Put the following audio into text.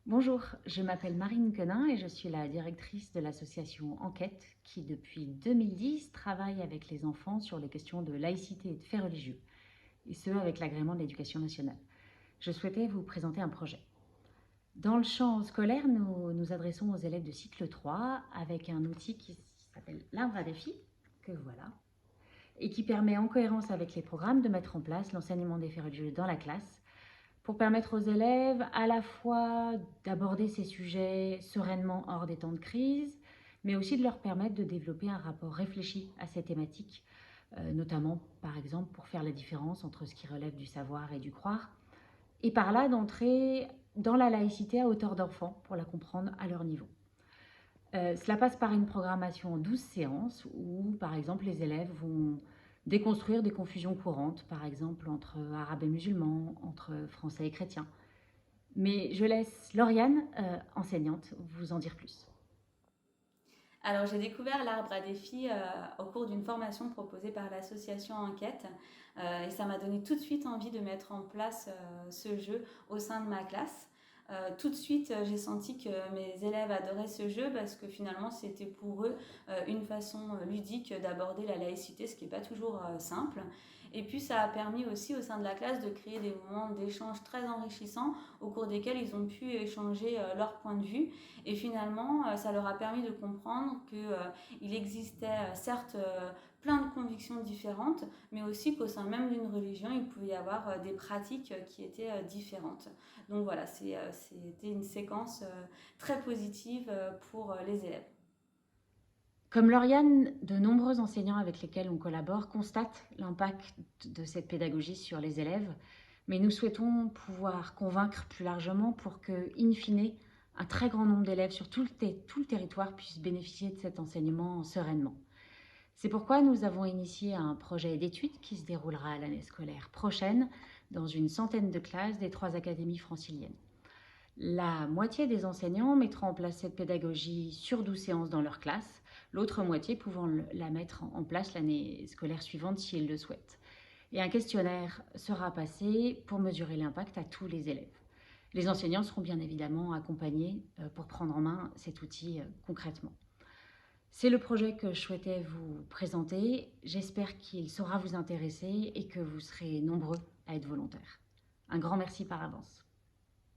Bonjour, je m'appelle Marine Quenin et je suis la directrice de l'association Enquête qui, depuis 2010, travaille avec les enfants sur les questions de laïcité et de faits religieux, et ce avec l'agrément de l'Éducation nationale. Je souhaitais vous présenter un projet. Dans le champ scolaire, nous nous adressons aux élèves de cycle 3 avec un outil qui s'appelle l'arbre à défis, que voilà, et qui permet en cohérence avec les programmes de mettre en place l'enseignement des faits religieux dans la classe pour permettre aux élèves à la fois d'aborder ces sujets sereinement hors des temps de crise, mais aussi de leur permettre de développer un rapport réfléchi à ces thématiques, notamment par exemple pour faire la différence entre ce qui relève du savoir et du croire, et par là d'entrer dans la laïcité à hauteur d'enfant pour la comprendre à leur niveau. Cela passe par une programmation en 12 séances où, par exemple, les élèves vont déconstruire des confusions courantes, par exemple entre arabes et musulmans, entre français et chrétiens. Mais je laisse Lauriane, enseignante, vous en dire plus. Alors, j'ai découvert l'arbre à défis au cours d'une formation proposée par l'association Enquête et ça m'a donné tout de suite envie de mettre en place ce jeu au sein de ma classe. Tout de suite, j'ai senti que mes élèves adoraient ce jeu parce que finalement, c'était pour eux une façon ludique d'aborder la laïcité, ce qui n'est pas toujours simple. Et puis, ça a permis aussi au sein de la classe de créer des moments d'échange très enrichissants au cours desquels ils ont pu échanger leur point de vue. Et finalement, ça leur a permis de comprendre qu'il existait certes plein de convictions différentes, mais aussi qu'au sein même d'une religion, il pouvait y avoir des pratiques qui étaient différentes. Donc voilà, c'était une séquence très positive pour les élèves. Comme Lauriane, de nombreux enseignants avec lesquels on collabore constatent l'impact de cette pédagogie sur les élèves, mais nous souhaitons pouvoir convaincre plus largement pour que, in fine, un très grand nombre d'élèves sur tout le territoire puissent bénéficier de cet enseignement sereinement. C'est pourquoi nous avons initié un projet d'étude qui se déroulera l'année scolaire prochaine dans une centaine de classes des 3 académies franciliennes. La moitié des enseignants mettront en place cette pédagogie sur 12 séances dans leur classe, l'autre moitié pouvant la mettre en place l'année scolaire suivante si ils le souhaitent. Et un questionnaire sera passé pour mesurer l'impact à tous les élèves. Les enseignants seront bien évidemment accompagnés pour prendre en main cet outil concrètement. C'est le projet que je souhaitais vous présenter. J'espère qu'il saura vous intéresser et que vous serez nombreux à être volontaires. Un grand merci par avance.